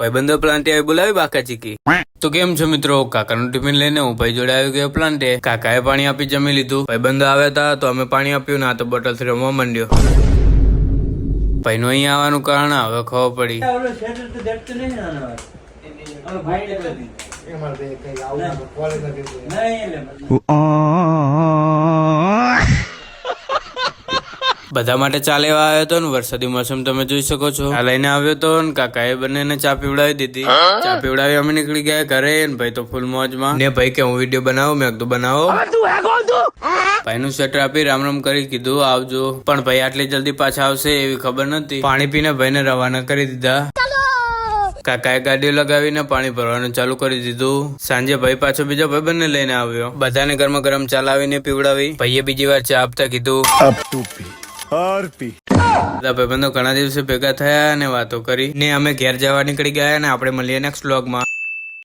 ભાઈબંધો પ્લાન્ટે આવી બોલાવી બાકા ચીકી. તો કેમ છો મિત્રો, કાકાનું ટિફિન લઈને હું ભાઈ જોડે આવી ગયો પ્લાન્ટે. કાકાએ પાણી આપી જમી લીધું. ભાઈબંધો આવ્યા હતા તો અમે પાણી આપ્યું, ના તો બોટલ થી રમવા માંડ્યો. ભાઈનું અહીંયા આવવાનું કારણ હવે ખબર પડી. બધા માટે ચા લેવા આવ્યો હતો ને વરસાદી મોસમ તમે જોઈ શકો છો. ચા લઈને આવ્યો હતો ને કાકાએ બંનેને ચા પીવડાવી દીધી. ચા પીવડાવી અમે નીકળી ગયા ઘરે ને ભાઈ તો ફૂલ મોજમાં. ને ભાઈ કે હું વિડીયો બનાવું, મેં કીધું બનાવો. ભાઈ નું સ્વેટર આપી રામ રામ કરી કીધું આવજો, પણ ભાઈ આટલી જલ્દી પાછા આવશે એવી ખબર નથી. પાણી પીને ભાઈને રવાના કરી દીધા. કાકાએ ગાડીઓ લગાવીને પાણી ભરવાનું ચાલુ કરી દીધું. સાંજે ભાઈ પાછો બીજો ભાઈબંધને લઈને આવ્યો. બધાને ગરમા ગરમ ચા લાવીને પીવડાવી. ભાઈએ બીજી વાર ચા આપતા કીધું બધા ભાઈબંધો ઘણા દિવસે ભેગા થયા અને વાતો કરી ને અમે ઘેર જવા નીકળી ગયા ને આપણે મળીએ નેક્સ્ટ વ્લોગમાં.